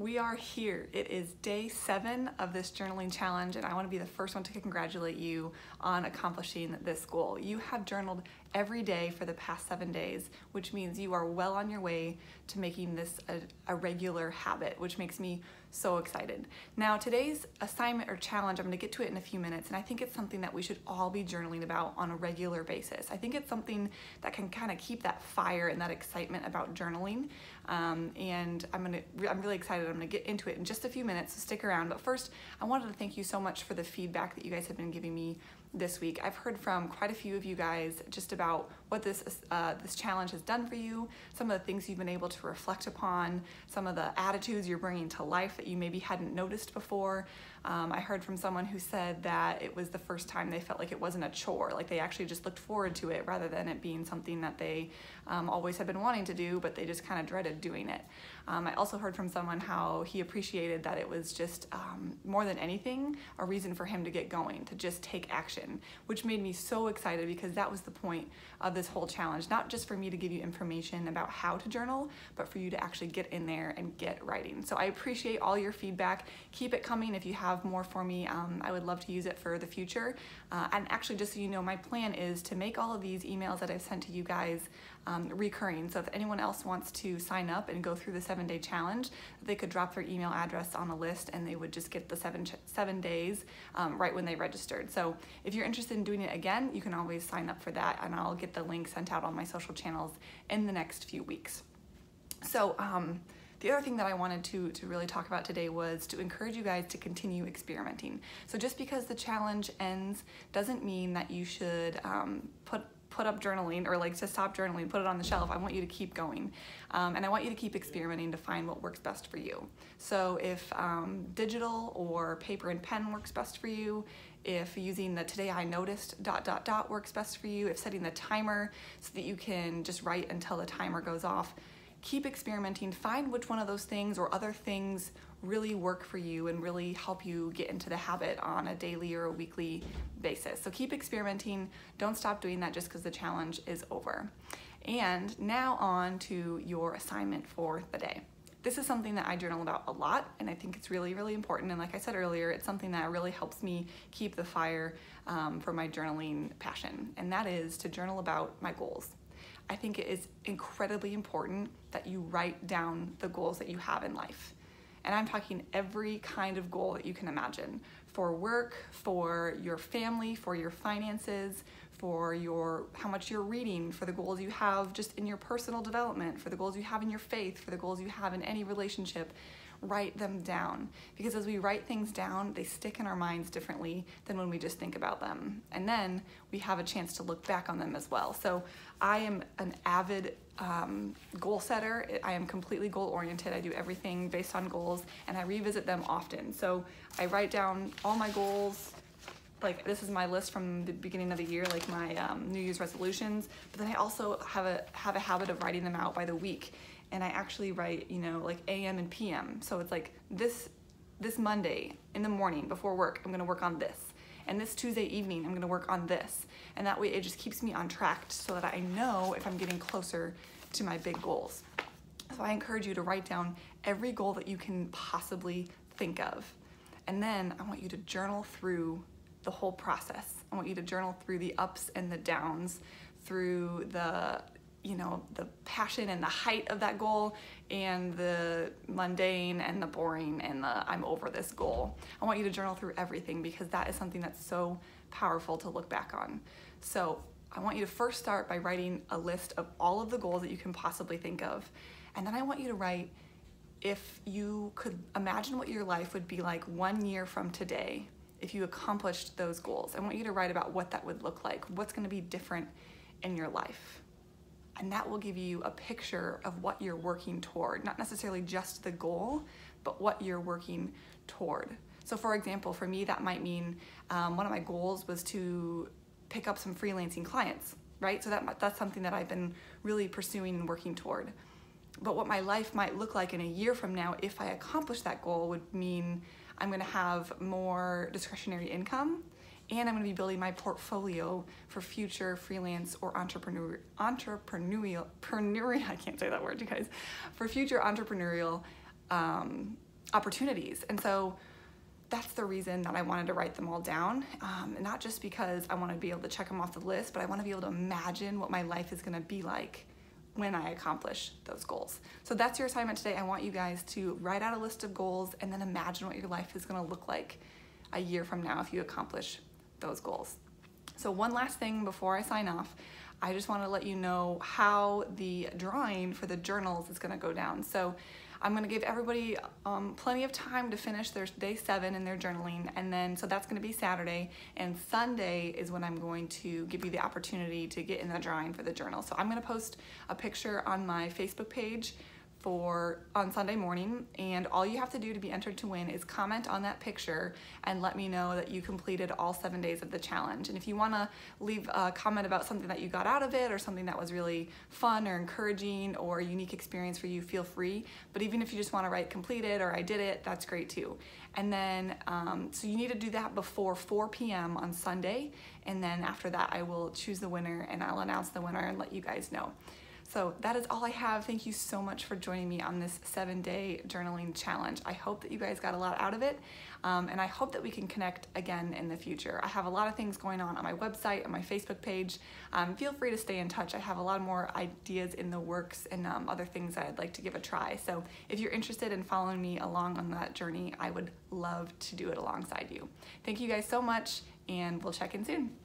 We are here. It is day 7 of this journaling challenge, and I want to be the first one to congratulate you on accomplishing this goal. You have journaled every day for the past 7 days, which means you are well on your way to making this a regular habit, which makes me so excited. Now, today's assignment or challenge, I'm going to get to it in a few minutes, and I think it's something that we should all be journaling about on a regular basis. I think it's something that can kind of keep that fire and that excitement about journaling, and I'm really excited. I'm going to get into it in just a few minutes, so stick around. But first, I wanted to thank you so much for the feedback that you guys have been giving me this week. I've heard from quite a few of you guys just about what this challenge has done for you, some of the things you've been able to reflect upon, some of the attitudes you're bringing to life that you maybe hadn't noticed before. I heard from someone who said that it was the first time they felt like it wasn't a chore, like they actually just looked forward to it rather than it being something that they always have been wanting to do, but they just kind of dreaded doing it. I also heard from someone how he appreciated that it was just more than anything a reason for him to get going, to just take action, which made me so excited because that was the point of this whole challenge, not just for me to give you information about how to journal, but for you to actually get in there and get writing. So I appreciate all your feedback. Keep it coming. If you have more for me, I would love to use it for the future. And actually, just so you know, my plan is to make all of these emails that I've sent to you guys recurring. So if anyone else wants to sign up and go through the 7-day challenge, they could drop their email address on a list and they would just get the seven days right when they registered. So if you're interested in doing it again, you can always sign up for that, and I'll get the link sent out on my social channels in the next few weeks. So the other thing that I wanted to really talk about today was to encourage you guys to continue experimenting. So just because the challenge ends doesn't mean that you should put up journaling or like to stop journaling, put it on the shelf. I want you to keep going. And I want you to keep experimenting to find what works best for you. So if digital or paper and pen works best for you, if using the today I noticed ... works best for you, if setting the timer so that you can just write until the timer goes off, keep experimenting, find which one of those things or other things really work for you and really help you get into the habit on a daily or a weekly basis. So keep experimenting, don't stop doing that just because the challenge is over. And now on to your assignment for the day. This is something that I journal about a lot, and I think it's really, really important. And like I said earlier, it's something that really helps me keep the fire for my journaling passion, and that is to journal about my goals. I think it is incredibly important that you write down the goals that you have in life. And I'm talking every kind of goal that you can imagine, for work, for your family, for your finances, for how much you're reading, for the goals you have just in your personal development, for the goals you have in your faith, for the goals you have in any relationship. Write them down, because as we write things down, they stick in our minds differently than when we just think about them. And then we have a chance to look back on them as well. So I am an avid goal setter. I am completely goal oriented. I do everything based on goals, and I revisit them often. So I write down all my goals. Like, this is my list from the beginning of the year, like my New Year's resolutions, but then I also have a habit of writing them out by the week. And I actually write, like AM and PM. So it's like this Monday in the morning before work, I'm gonna work on this. And this Tuesday evening, I'm gonna work on this. And that way it just keeps me on track so that I know if I'm getting closer to my big goals. So I encourage you to write down every goal that you can possibly think of. And then I want you to journal through the whole process. I want you to journal through the ups and the downs, through the passion and the height of that goal, and the mundane and the boring and the I'm over this goal. I want you to journal through everything, because that is something that's so powerful to look back on. So I want you to first start by writing a list of all of the goals that you can possibly think of. And then I want you to write, if you could imagine what your life would be like 1 year from today, if you accomplished those goals. I want you to write about what that would look like, what's gonna be different in your life. And that will give you a picture of what you're working toward, not necessarily just the goal, but what you're working toward. So for example, for me, that might mean one of my goals was to pick up some freelancing clients, right? So that's something that I've been really pursuing and working toward. But what my life might look like in a year from now, if I accomplish that goal, would mean I'm gonna have more discretionary income, and I'm going to be building my portfolio for future freelance or entrepreneurial, I can't say that word, you guys, for future entrepreneurial opportunities. And so that's the reason that I wanted to write them all down. Not just because I want to be able to check them off the list, but I want to be able to imagine what my life is going to be like when I accomplish those goals. So that's your assignment today. I want you guys to write out a list of goals and then imagine what your life is going to look like a year from now if you accomplish those goals. So one last thing before I sign off, I just want to let you know how the drawing for the journals is going to go down. So I'm going to give everybody plenty of time to finish their day 7 in their journaling, and then so that's going to be Saturday, and Sunday is when I'm going to give you the opportunity to get in the drawing for the journal. So I'm going to post a picture on my Facebook page on Sunday morning, and all you have to do to be entered to win is comment on that picture and let me know that you completed all 7 days of the challenge. And if you want to leave a comment about something that you got out of it or something that was really fun or encouraging or a unique experience for you, feel free. But even if you just want to write completed or I did it, that's great too. And then so you need to do that before 4 p.m. on Sunday, and then after that I will choose the winner and I'll announce the winner and let you guys know. So that is all I have. Thank you so much for joining me on this 7-day journaling challenge. I hope that you guys got a lot out of it, and I hope that we can connect again in the future. I have a lot of things going on my website, on my Facebook page. Feel free to stay in touch. I have a lot more ideas in the works and other things that I'd like to give a try. So if you're interested in following me along on that journey, I would love to do it alongside you. Thank you guys so much, and we'll check in soon.